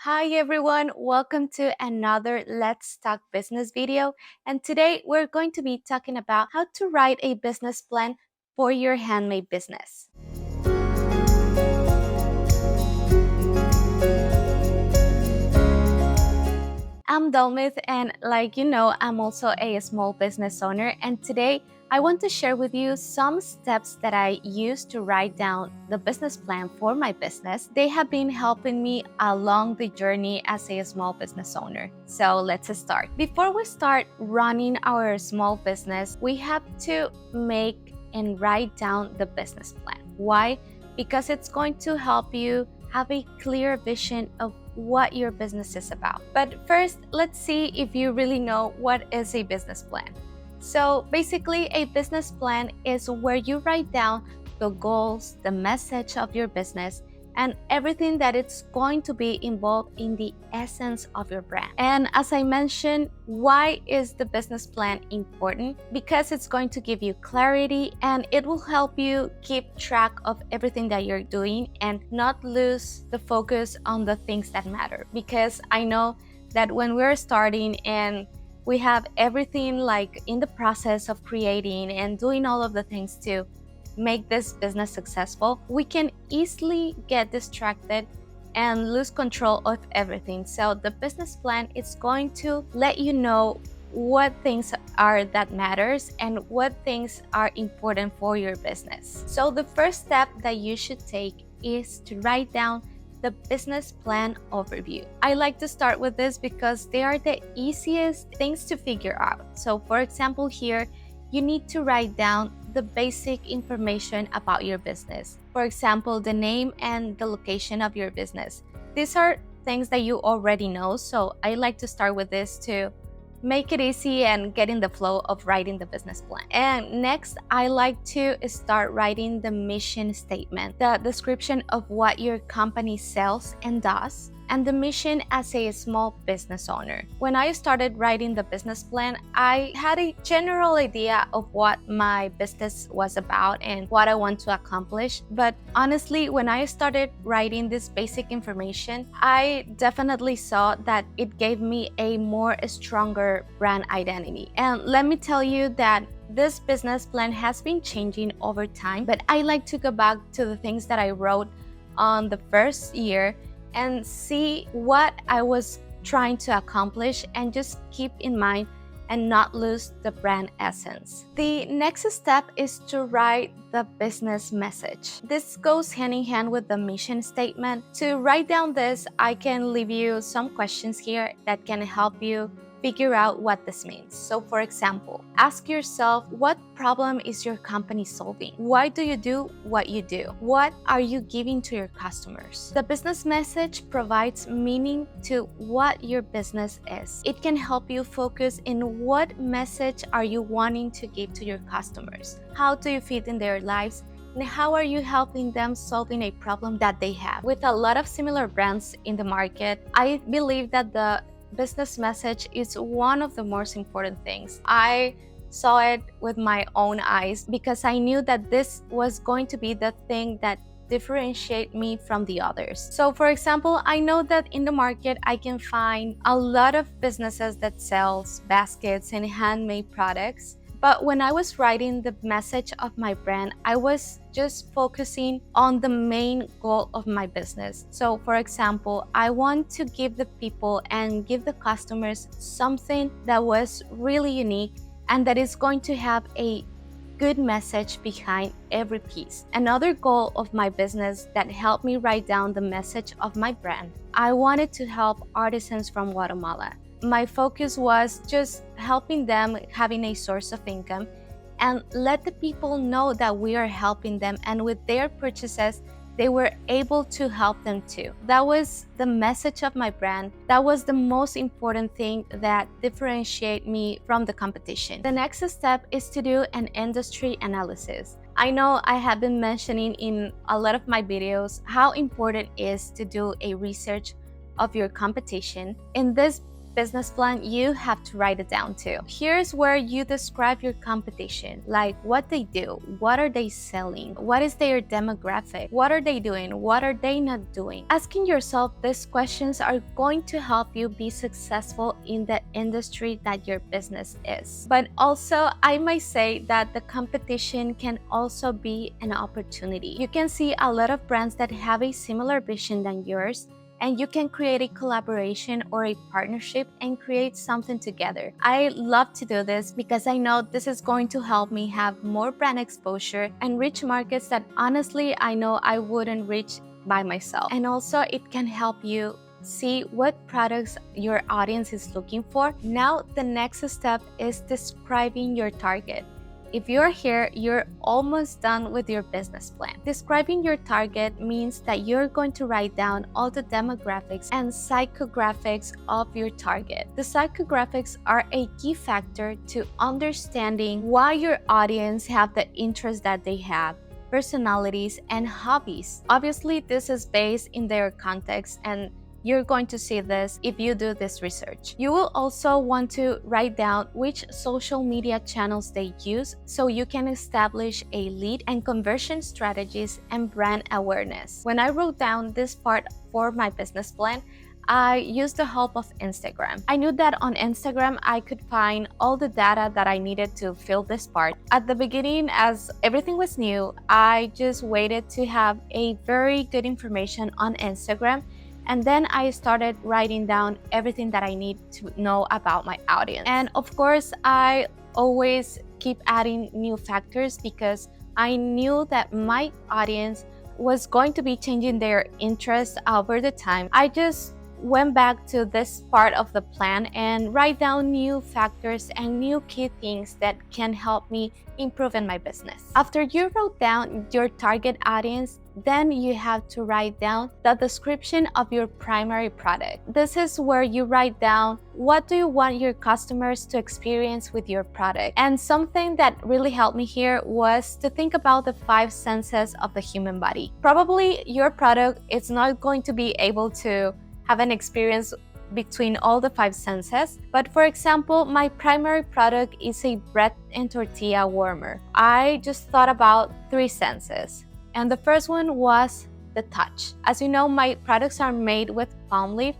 Hi everyone, welcome to another Let's Talk Business video. And today we're going to be talking about how to write a business plan for your handmade business. I'm Dalmith, and like you know, I'm also a small business owner. And today I want to share with you some steps that I use to write down the business plan for my business. They have been helping me along the journey as a small business owner. So let's start. Before we start running our small business, we have to make and write down the business plan. Why? Because it's going to help you have a clear vision of what your business is about. But first, let's see if you really know what is a business plan. So basically, a business plan is where you write down the goals, the message of your business, and everything that it's going to be involved in the essence of your brand. And as I mentioned, why is the business plan important? Because it's going to give you clarity and it will help you keep track of everything that you're doing and not lose the focus on the things that matter. Because I know that when we're starting and we have everything like in the process of creating and doing all of the things to make this business successful, we can easily get distracted and lose control of everything. So the business plan is going to let you know what things are that matters and what things are important for your business. So the first step that you should take is to write down the business plan overview. I like to start with this because they are the easiest things to figure out. So for example, here you need to write down the basic information about your business. For example, the name and the location of your business. These are things that you already know, so I like to start with this to make it easy and get in the flow of writing the business plan. And next, I like to start writing the mission statement, the description of what your company sells and does, and the mission as a small business owner. When I started writing the business plan, I had a general idea of what my business was about and what I want to accomplish. But honestly, when I started writing this basic information, I definitely saw that it gave me a more stronger brand identity. And let me tell you that this business plan has been changing over time, but I like to go back to the things that I wrote on the first year and see what I was trying to accomplish and just keep in mind and not lose the brand essence. The next step is to write the business message. This goes hand in hand with the mission statement. To write down this, I can leave you some questions here that can help you figure out what this means. So for example, ask yourself, what problem is your company solving? Why do you do what you do? What are you giving to your customers? The business message provides meaning to what your business is. It can help you focus in what message are you wanting to give to your customers? How do you fit in their lives? And how are you helping them solving a problem that they have? With a lot of similar brands in the market, I believe that the business message is one of the most important things. I saw it with my own eyes because I knew that this was going to be the thing that differentiate me from the others. So for example, I know that in the market I can find a lot of businesses that sells baskets and handmade products. But when I was writing the message of my brand, I was just focusing on the main goal of my business. So for example, I want to give the people and give the customers something that was really unique and that is going to have a good message behind every piece. Another goal of my business that helped me write down the message of my brand, I wanted to help artisans from Guatemala. My focus was just helping them having a source of income and let the people know that we are helping them, and with their purchases they were able to help them too. That was the message of my brand. That was the most important thing that differentiate me from the competition. The next step is to do an industry analysis. I know I have been mentioning in a lot of my videos how important it is to do a research of your competition. In this business plan, you have to write it down too. Here's where you describe your competition, like what they do, what are they selling, what is their demographic, what are they doing, what are they not doing. Asking yourself these questions are going to help you be successful in the industry that your business is. But also, I might say that the competition can also be an opportunity. You can see a lot of brands that have a similar vision than yours, and you can create a collaboration or a partnership and create something together. I love to do this because I know this is going to help me have more brand exposure and reach markets that honestly I know I wouldn't reach by myself. And also it can help you see what products your audience is looking for. Now the next step is describing your target. If you're here, you're almost done with your business plan. Describing your target means that you're going to write down all the demographics and psychographics of your target. The psychographics are a key factor to understanding why your audience have the interest that they have, personalities, and hobbies. Obviously, this is based in their context, and you're going to see this if you do this research. You will also want to write down which social media channels they use so you can establish a lead and conversion strategies and brand awareness. When I wrote down this part for my business plan, I used the help of Instagram. I knew that on Instagram I could find all the data that I needed to fill this part. At the beginning, as everything was new, I just waited to have a very good information on Instagram. And then I started writing down everything that I need to know about my audience. And of course, I always keep adding new factors because I knew that my audience was going to be changing their interests over the time. I just went back to this part of the plan and write down new factors and new key things that can help me improve in my business. After you wrote down your target audience, then you have to write down the description of your primary product. This is where you write down what do you want your customers to experience with your product. And something that really helped me here was to think about the 5 senses of the human body. Probably your product is not going to be able to have an experience between all the 5 senses. But for example, my primary product is a bread and tortilla warmer. I just thought about 3 senses. And the first one was the touch. As you know, my products are made with palm leaf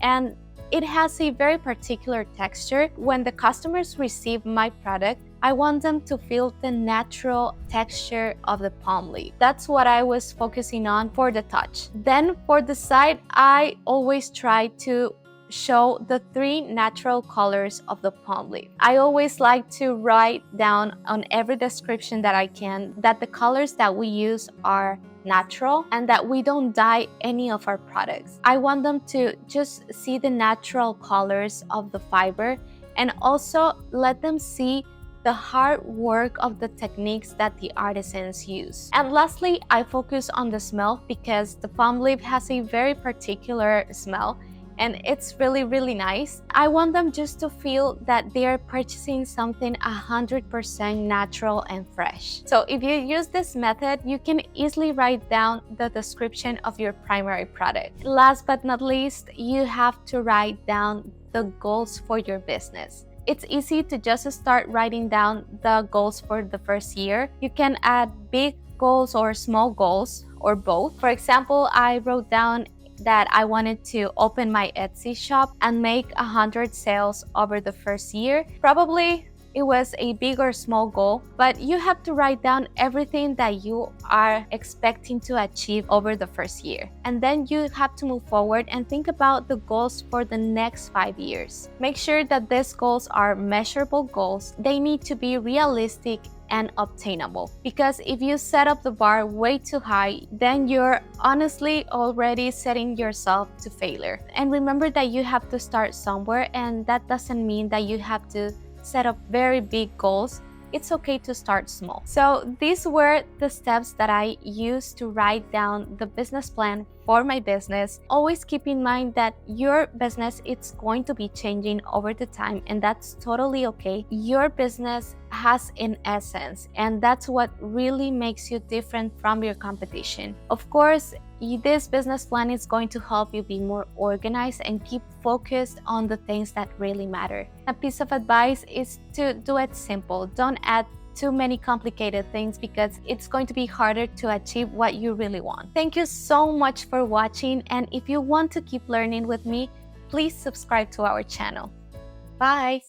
and it has a very particular texture. When the customers receive my product, I want them to feel the natural texture of the palm leaf. That's what I was focusing on for the touch. Then for the side, I always try to show the 3 natural colors of the palm leaf. I always like to write down on every description that I can that the colors that we use are natural and that we don't dye any of our products. I want them to just see the natural colors of the fiber and also let them see the hard work of the techniques that the artisans use. And lastly, I focus on the smell because the palm leaf has a very particular smell and it's really nice. I want them just to feel that they are purchasing something 100% natural and fresh. So if you use this method, you can easily write down the description of your primary product. Last but not least, you have to write down the goals for your business. It's easy to just start writing down the goals for the first year. You can add big goals or small goals or both. For example, I wrote down that I wanted to open my Etsy shop and make 100 sales over the first year. Probably it was a big or small goal, but you have to write down everything that you are expecting to achieve over the first year. And then you have to move forward and think about the goals for the next 5 years. Make sure that these goals are measurable goals. They need to be realistic and obtainable, because if you set up the bar way too high, then you're honestly already setting yourself to failure. And remember that you have to start somewhere, and that doesn't mean that you have to set up very big goals. It's okay to start small. So these were the steps that I used to write down the business plan for my business. Always keep in mind that your business is going to be changing over the time, and that's totally okay. Your business has an essence, and that's what really makes you different from your competition. Of course, This business plan is going to help you be more organized and keep focused on the things that really matter. A piece of advice is to do it simple. Don't add too many complicated things because it's going to be harder to achieve what you really want. Thank you so much for watching, and if you want to keep learning with me, please subscribe to our channel. Bye!